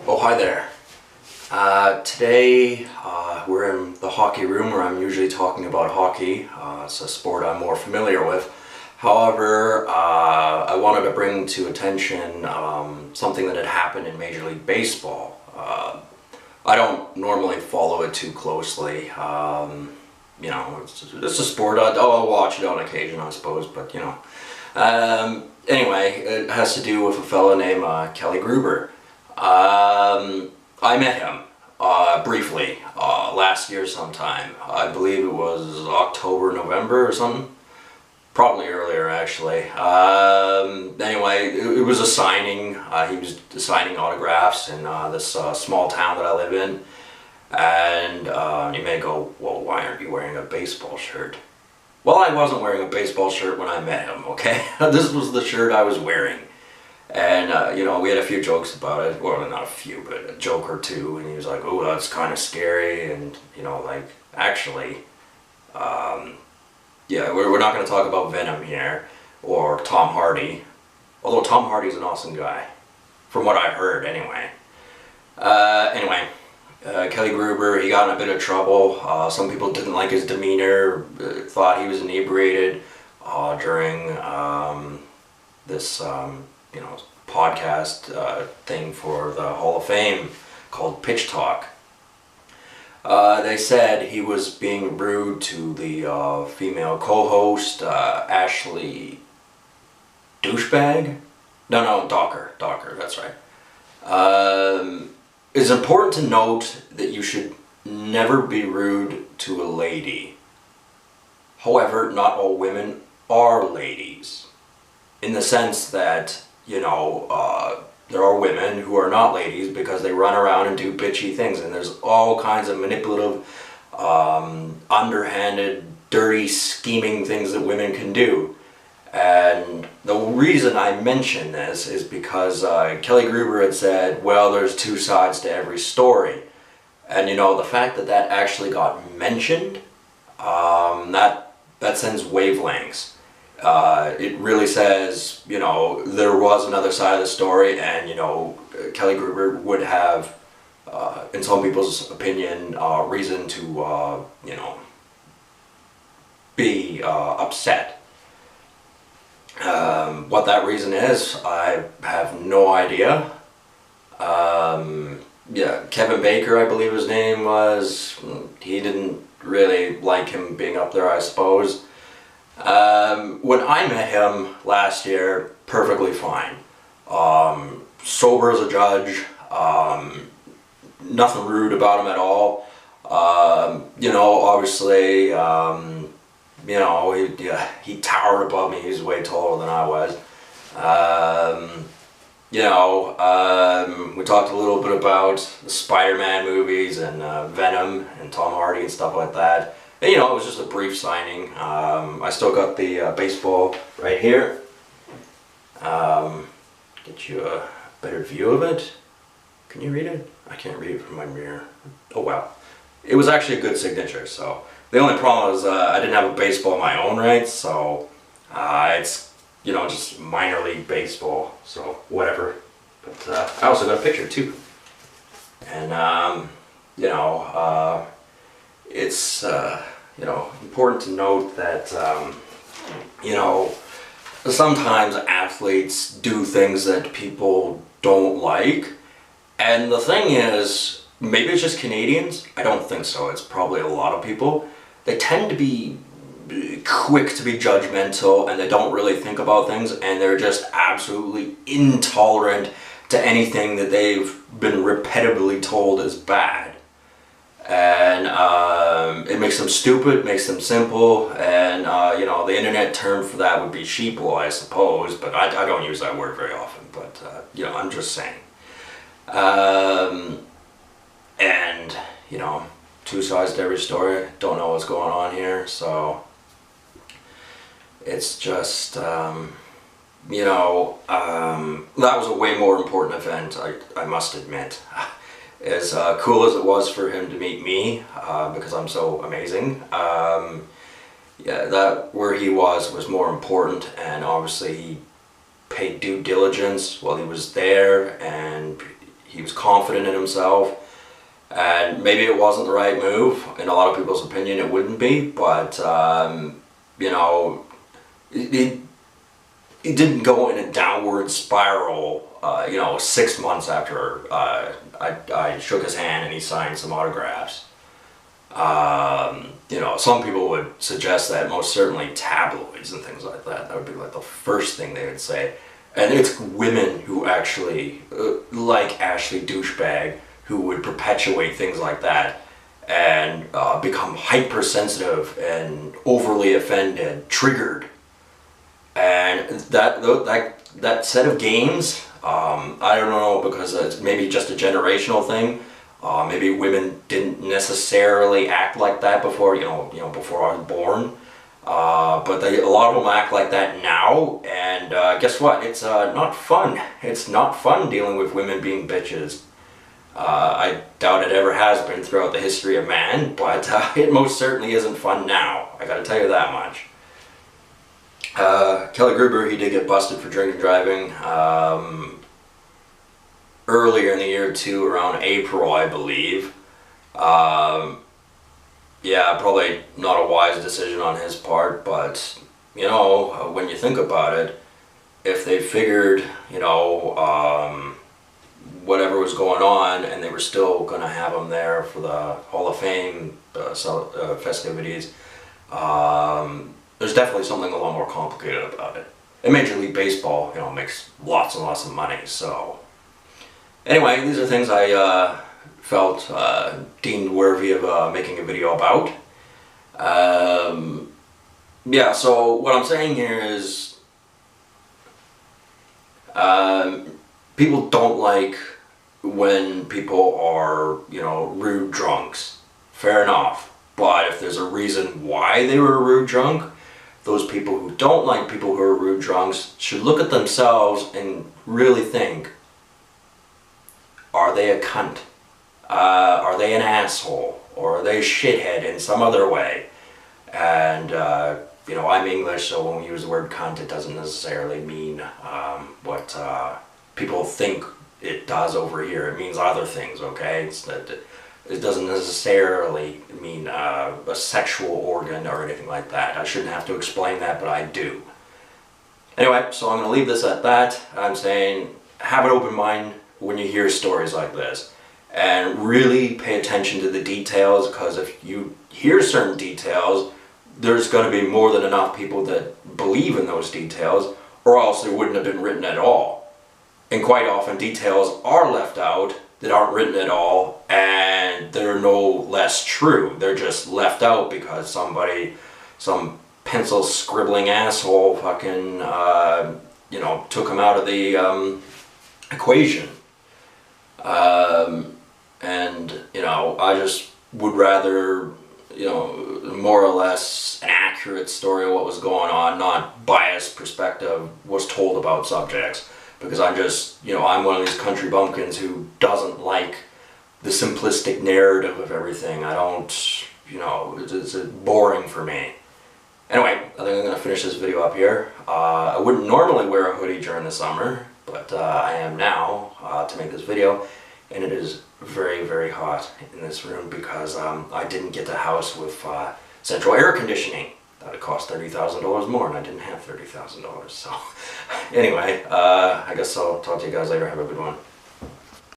Oh, hi there. Today we're in the hockey room where I'm usually talking about hockey. It's a sport I'm more familiar with. However, I wanted to bring to attention something that had happened in Major League Baseball. I don't normally follow it too closely. It's a sport. I'll watch it on occasion, I suppose, but you know. Anyway, it has to do with a fella named Kelly Gruber. I met him briefly last year sometime. I believe it was October, November or something. Probably earlier, actually. Anyway, it was a signing. He was signing autographs in this small town that I live in. And you may go, well, why aren't you wearing a baseball shirt? Well, I wasn't wearing a baseball shirt when I met him, okay? This was the shirt I was wearing. And, we had a few jokes about it. Well, not a few, but a joke or two. And he was like, oh, that's kind of scary. And, actually, we're not going to talk about Venom here or Tom Hardy. Although Tom Hardy's an awesome guy, from what I heard, anyway. Kelly Gruber, he got in a bit of trouble. Some people didn't like his demeanor, thought he was inebriated during this podcast thing for the Hall of Fame called Pitch Talk. They said he was being rude to the female co-host, Ashley Douchebag? No, Docker, that's right. It's important to note that you should never be rude to a lady. However, not all women are ladies. In the sense that, there are women who are not ladies because they run around and do bitchy things, and there's all kinds of manipulative, underhanded, dirty, scheming things that women can do. And the reason I mention this is because Kelly Gruber had said, well, there's two sides to every story. And the fact that that actually got mentioned, that sends wavelengths. It really says, there was another side of the story, and, Kelly Gruber would have, in some people's opinion, reason to, be upset. What that reason is, I have no idea. Kevin Baker, I believe his name was, he didn't really like him being up there, I suppose. When I met him last year, perfectly fine. Sober as a judge, nothing rude about him at all. Obviously, he towered above me. He was way taller than I was. We talked a little bit about the Spider-Man movies and Venom and Tom Hardy and stuff like that. And, it was just a brief signing. I still got the baseball right here. Get you a better view of it. Can you read it? I can't read it from my mirror. Oh well. It was actually a good signature, so. The only problem was I didn't have a baseball of my own right, so it's, just minor league baseball, so whatever. But I also got a picture too. And, it's, important to note that, sometimes athletes do things that people don't like. And the thing is, maybe it's just Canadians. I don't think so. It's probably a lot of people. They tend to be quick to be judgmental, and they don't really think about things, and they're just absolutely intolerant to anything that they've been repetitively told is bad. And it makes them stupid, makes them simple, and the internet term for that would be sheeple, I suppose, but I don't use that word very often, but I'm just saying. And two sides to every story. Don't know what's going on here, so it's just that was a way more important event, I must admit. As cool as it was for him to meet me, because I'm so amazing, that where he was more important, and obviously he paid due diligence while he was there, and he was confident in himself, and maybe it wasn't the right move. In a lot of people's opinion, it wouldn't be, but you know, he didn't go in a downward spiral. You know, 6 months after I shook his hand and he signed some autographs. You know, some people would suggest that most certainly tabloids and things like that would be like the first thing they would say. And it's women who actually, like Ashley Douchebag, who would perpetuate things like that and become hypersensitive and overly offended, triggered. And that set of games, I don't know, because it's maybe just a generational thing. Maybe women didn't necessarily act like that before, before I was born. But a lot of them act like that now, and guess what? It's not fun. It's not fun dealing with women being bitches. I doubt it ever has been throughout the history of man, but it most certainly isn't fun now. I gotta tell you that much. Kelly Gruber, he did get busted for drink and driving earlier in the year too, around April, I believe. Yeah, probably not a wise decision on his part, but you know, when you think about it, if they figured, you know, whatever was going on, and they were still going to have him there for the Hall of Fame festivities, there's definitely something a lot more complicated about it. And Major League Baseball, you know, makes lots and lots of money, so... Anyway, these are things I felt deemed worthy of making a video about. Yeah, so what I'm saying here is people don't like when people are, you know, rude drunks. Fair enough. But if there's a reason why they were a rude drunk, those people who don't like people who are rude drunks should look at themselves and really think, are they a cunt? Are they an asshole? Or are they a shithead in some other way? And, you know, I'm English, so when we use the word cunt, it doesn't necessarily mean what people think it does over here. It means other things, okay? It doesn't necessarily mean a sexual organ or anything like that. I shouldn't have to explain that, but I do. Anyway, so I'm going to leave this at that. I'm saying have an open mind when you hear stories like this. And really pay attention to the details, because if you hear certain details, there's going to be more than enough people that believe in those details, or else they wouldn't have been written at all. And quite often details are left out that aren't written at all, and they're no less true. They're just left out because somebody, some pencil scribbling asshole fucking, you know, took them out of the equation. And, you know, I just would rather, you know, more or less an accurate story of what was going on, not biased perspective was told about subjects. Because I'm just, you know, I'm one of these country bumpkins who doesn't like the simplistic narrative of everything. I don't, you know, it's boring for me. Anyway, I think I'm going to finish this video up here. I wouldn't normally wear a hoodie during the summer, but I am now to make this video. And it is very, very hot in this room because I didn't get the house with central air conditioning. That would cost $30,000 more, and I didn't have $30,000. So anyway, I guess I'll talk to you guys later. Have a good one.